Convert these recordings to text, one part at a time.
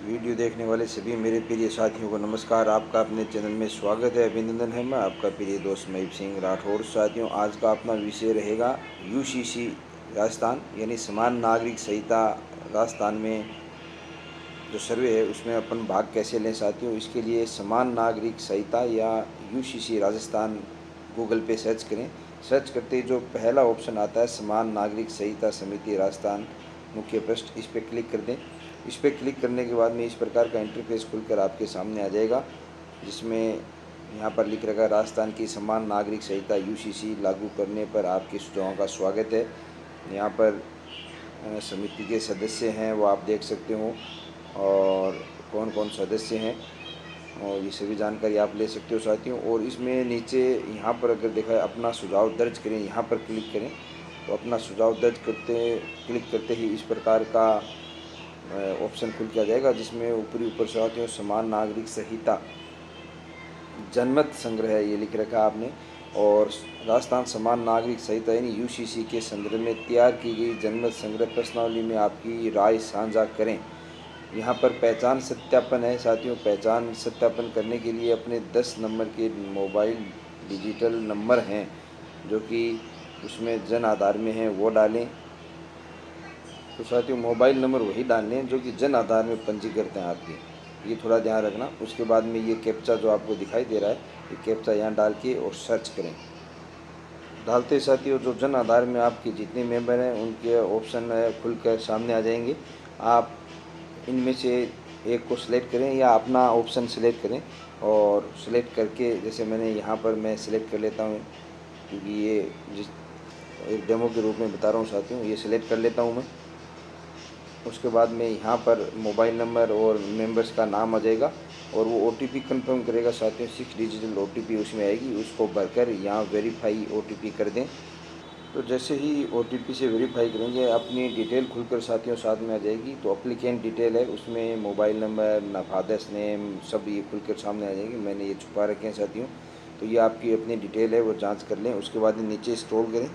Video देखने वाले सभी मेरे प्रिय साथियों को नमस्कार। आपका अपने चैनल में स्वागत है, अभिनंदन है। मैं आपका प्रिय दोस्त महीप सिंह राठौड़। साथियों, आज का अपना विषय रहेगा यूसीसी राजस्थान यानी समान नागरिक संहिता राजस्थान में जो सर्वे है उसमें अपन भाग कैसे लें। साथियों, इसके लिए समान नागरिक संहिता या यूसीसी राजस्थान गूगल पे सर्च करें। सर्च करते ही जो पहला ऑप्शन आता है समान नागरिक संहिता समिति राजस्थान मुख्य पृष्ठ, इस पर क्लिक कर दें। इस पर क्लिक करने के बाद में इस प्रकार का इंटरफेस खुलकर आपके सामने आ जाएगा, जिसमें यहाँ पर लिख रखा है राजस्थान की समान नागरिक संहिता यूसीसी लागू करने पर आपके सुझावों का स्वागत है। यहाँ पर समिति के सदस्य हैं वो आप देख सकते हो, और कौन कौन सदस्य हैं और ये सभी जानकारी आप ले सकते हो साथियों। और इसमें नीचे यहाँ पर अगर देखा है अपना सुझाव दर्ज करें, यहाँ पर क्लिक करें तो अपना सुझाव दर्ज क्लिक करते ही इस प्रकार का ऑप्शन खुल के आ जाएगा, जिसमें ऊपर साथियों समान नागरिक संहिता जनमत संग्रह ये लिख रखा है आपने, और राजस्थान समान नागरिक संहिता यानी यूसीसी के संदर्भ में तैयार की गई जनमत संग्रह प्रश्नावली में आपकी राय साझा करें। यहाँ पर पहचान सत्यापन है साथियों। पहचान सत्यापन करने के लिए अपने 10 नंबर के मोबाइल डिजिटल नंबर हैं जो कि उसमें जन आधार में हैं वो डालें। तो साथियों, मोबाइल नंबर वही डालने हैं जो कि जन आधार में पंजीकृत हैं आपके, ये थोड़ा ध्यान रखना। उसके बाद में ये कैप्चा जो आपको दिखाई दे रहा है, ये कैप्चा यहाँ डाल के और सर्च करें। डालते साथियों जो जन आधार में आपके जितने मेंबर हैं उनके ऑप्शन खुलकर सामने आ जाएंगे। आप इनमें से एक को सिलेक्ट करें या अपना ऑप्शन सिलेक्ट करें, और सिलेक्ट करके जैसे मैंने यहाँ पर मैं सिलेक्ट कर लेता हूँ, क्योंकि ये जिस एक डेमो के रूप में बता रहा हूँ साथियों, ये सिलेक्ट कर लेता हूँ मैं। उसके बाद में यहाँ पर मोबाइल नंबर और मेंबर्स का नाम आ जाएगा और वो ओटीपी कंफर्म करेगा साथियों। 6 डिजिटल ओटीपी उसमें आएगी, उसको भरकर यहाँ वेरीफाई ओटीपी कर दें। तो जैसे ही ओटीपी से वेरीफाई करेंगे अपनी डिटेल खुलकर साथियों साथ में आ जाएगी। तो अप्लीकेंट डिटेल है, उसमें मोबाइल नंबर ना फादर्स नेम सब ये खुलकर सामने आ जाएगी। मैंने ये छुपा रखे हैं साथियों, तो ये आपकी अपनी डिटेल है, वो जांच कर लें। उसके बाद नीचे स्क्रॉल करें।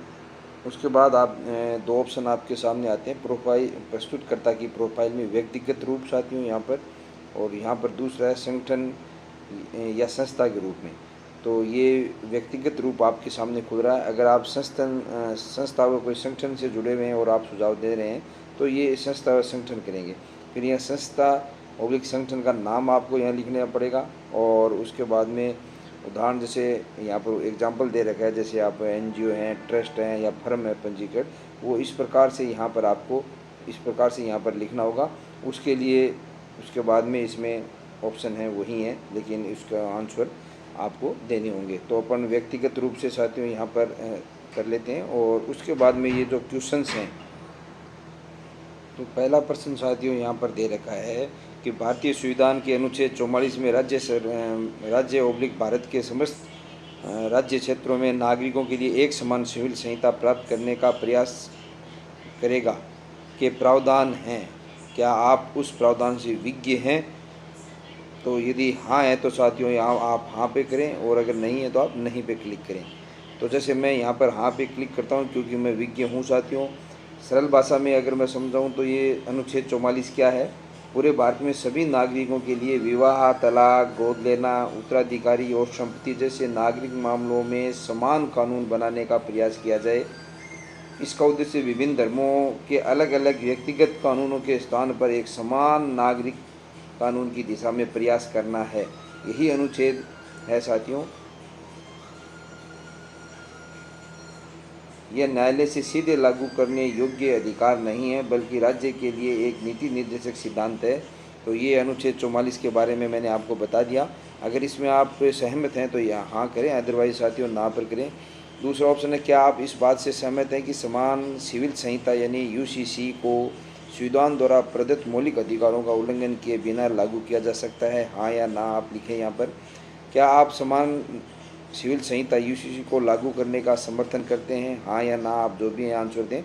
उसके बाद आप दो ऑप्शन आपके सामने आते हैं। प्रोफाइल प्रस्तुतकर्ता की प्रोफाइल में व्यक्तिगत रूप साथियों यहाँ पर, और यहाँ पर दूसरा है संगठन या संस्था के रूप में। तो ये व्यक्तिगत रूप आपके सामने खुल रहा है। अगर आप संस्था व कोई संगठन से जुड़े हुए हैं और आप सुझाव दे रहे हैं तो ये संस्था व संगठन करेंगे। फिर यहाँ संस्था और संगठन का नाम आपको यहाँ लिखना पड़ेगा, और उसके बाद में उदाहरण जैसे यहाँ पर एग्जाम्पल दे रखा है, जैसे आप एनजीओ हैं, ट्रस्ट हैं या फर्म है पंजीकृत, वो इस प्रकार से यहाँ पर आपको इस प्रकार से यहाँ पर लिखना होगा। उसके लिए उसके बाद में इसमें ऑप्शन है वही हैं, लेकिन इसका आंसर आपको देने होंगे। तो अपन व्यक्तिगत रूप से साथियों यहाँ पर कर लेते हैं। और उसके बाद में ये जो क्वेश्चंस हैं, तो पहला प्रश्न साथियों यहाँ पर दे रखा है कि भारतीय संविधान के अनुच्छेद 44 में राज्य ओब्लिक भारत के समस्त राज्य क्षेत्रों में नागरिकों के लिए एक समान सिविल संहिता प्राप्त करने का प्रयास करेगा के प्रावधान हैं। क्या आप उस प्रावधान से विज्ञ हैं? तो यदि हाँ है तो साथियों यहाँ आप हाँ पे करें, और अगर नहीं है तो आप नहीं पे क्लिक करें। तो जैसे मैं यहाँ पर हाँ पे क्लिक करता हूँ क्योंकि मैं विज्ञ हूँ साथियों। सरल भाषा में अगर मैं समझाऊँ तो ये अनुच्छेद 44 क्या है? पूरे भारत में सभी नागरिकों के लिए विवाह, तलाक, गोद लेना, उत्तराधिकारी और संपत्ति जैसे नागरिक मामलों में समान कानून बनाने का प्रयास किया जाए। इसका उद्देश्य विभिन्न धर्मों के अलग अलग व्यक्तिगत कानूनों के स्थान पर एक समान नागरिक कानून की दिशा में प्रयास करना है। यही अनुच्छेद है साथियों। यह न्यायालय से सीधे लागू करने योग्य अधिकार नहीं है, बल्कि राज्य के लिए एक नीति निर्देशक सिद्धांत है। तो ये अनुच्छेद 44 के बारे में मैंने आपको बता दिया। अगर इसमें आप सहमत हैं तो यह हाँ करें, अदरवाइज साथियों ना पर करें। दूसरा ऑप्शन है, क्या आप इस बात से सहमत हैं कि समान सिविल संहिता यानी यूसीसी को संविधान द्वारा प्रदत्त मौलिक अधिकारों का उल्लंघन किए बिना लागू किया जा सकता है? हाँ या ना आप लिखें यहाँ पर। क्या आप समान सिविल संहिता यूसीसी को लागू करने का समर्थन करते हैं? हाँ या ना आप जो भी है आंसर दें।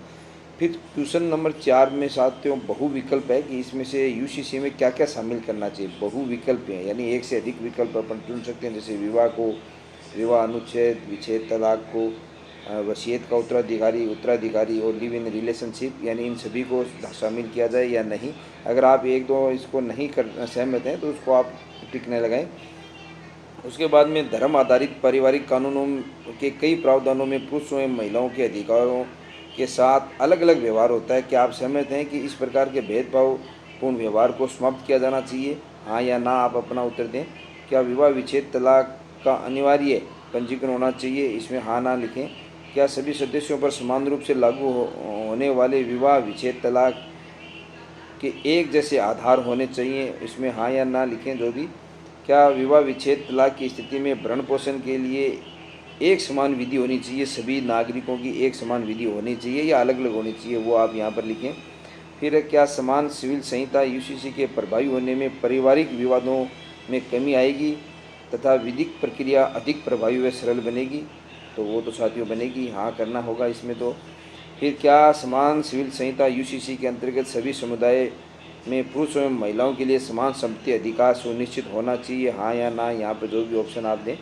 फिर क्वेश्चन नंबर 4 में साथियों बहु विकल्प है कि इसमें से यूसीसी में क्या क्या शामिल करना चाहिए। बहु विकल्प है यानी एक से अधिक विकल्प अपन चुन सकते हैं, जैसे विवाह को विवाह अनुच्छेद, विच्छेद, तलाक को वसीयत का उत्तराधिकारी उत्तराधिकारी और लिव इन रिलेशनशिप यानी इन सभी को शामिल किया जाए या नहीं। अगर आप एक दो इसको नहीं कर सहमत हैं तो उसको आप टिक नहीं लगाएं। उसके बाद में धर्म आधारित पारिवारिक कानूनों के कई प्रावधानों में पुरुषों एवं महिलाओं के अधिकारों के साथ अलग अलग व्यवहार होता है। क्या आप सहमत हैं कि इस प्रकार के भेदभावपूर्ण व्यवहार को समाप्त किया जाना चाहिए? हाँ या ना आप अपना उत्तर दें। क्या विवाह विच्छेद तलाक का अनिवार्य पंजीकरण होना चाहिए? इसमें हाँ ना लिखें। क्या सभी सदस्यों पर समान रूप से लागू होने वाले विवाह विच्छेद तलाक के एक जैसे आधार होने चाहिए? इसमें हाँ या ना लिखें जो भी। क्या विवाह विच्छेद तलाक की स्थिति में भरण पोषण के लिए एक समान विधि होनी चाहिए, सभी नागरिकों की एक समान विधि होनी चाहिए या अलग अलग होनी चाहिए, वो आप यहाँ पर लिखें। फिर क्या समान सिविल संहिता यूसीसी के प्रभावी होने में पारिवारिक विवादों में कमी आएगी तथा विधिक प्रक्रिया अधिक प्रभावी व सरल बनेगी? तो वो तो साथियों बनेगी, हाँ करना होगा इसमें तो। फिर क्या समान सिविल संहिता यूसीसी के अंतर्गत सभी समुदाय में पुरुषों एवं महिलाओं के लिए समान संपत्ति अधिकार सुनिश्चित होना चाहिए? हाँ या ना, यहाँ पर जो भी ऑप्शन आप दें।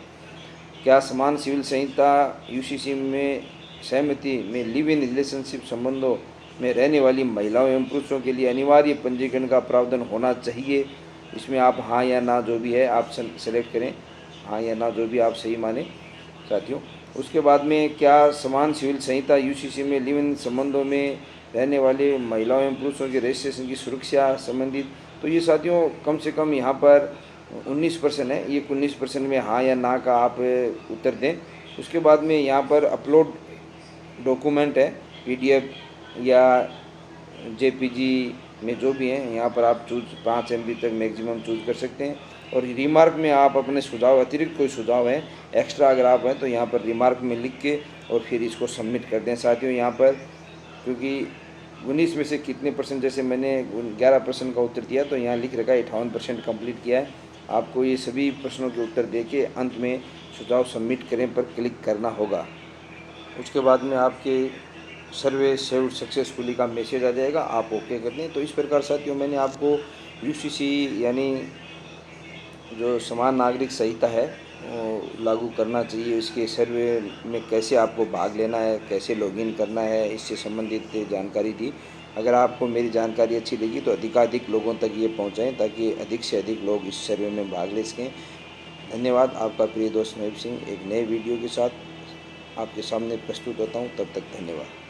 क्या समान सिविल संहिता यूसीसी में सहमति में लिव इन रिलेशनशिप संबंधों में रहने वाली महिलाओं एवं पुरुषों के लिए अनिवार्य पंजीकरण का प्रावधान होना चाहिए? इसमें आप हाँ या ना जो भी है आप सेलेक्ट करें, हाँ या ना जो भी आप सही माने साथियों। उसके बाद में क्या समान सिविल संहिता यूसीसी में लिव इन संबंधों में रहने वाले महिलाओं एवं पुरुषों के रजिस्ट्रेशन की सुरक्षा संबंधित? तो ये साथियों कम से कम यहाँ पर 19% है, ये 19% में हाँ या ना का आप उत्तर दें। उसके बाद में यहाँ पर अपलोड डॉक्यूमेंट है, पीडीएफ या जेपीजी में जो भी हैं, यहाँ पर आप चूज 5 MB तक मैक्सिमम चूज कर सकते हैं। और रिमार्क में आप अपने सुझाव, अतिरिक्त कोई सुझाव है एक्स्ट्रा अगर आप हैं तो यहाँ पर रिमार्क में लिख के और फिर इसको सबमिट कर दें साथियों। यहाँ पर क्योंकि 19 में से कितने परसेंट, जैसे मैंने 11% का उत्तर दिया तो यहाँ लिख रखा है 58% कंप्लीट किया है। आपको ये सभी प्रश्नों के उत्तर देके अंत में सुझाव सबमिट करें पर क्लिक करना होगा। उसके बाद में आपके सर्वे सेव्ड सक्सेसफुली का मैसेज आ जाएगा, आप ओके कर दें। तो इस प्रकार साथियों मैंने आपको यूसीसी यानी जो समान नागरिक संहिता है वो लागू करना चाहिए, इसके सर्वे में कैसे आपको भाग लेना है, कैसे लॉगिन करना है, इससे संबंधित जानकारी दी। अगर आपको मेरी जानकारी अच्छी लगी तो अधिकाधिक लोगों तक ये पहुंचाएं ताकि अधिक से अधिक लोग इस सर्वे में भाग ले सकें। धन्यवाद। आपका प्रिय दोस्त महबूब सिंह एक नए वीडियो के साथ आपके सामने प्रस्तुत होता हूं। तब तक धन्यवाद।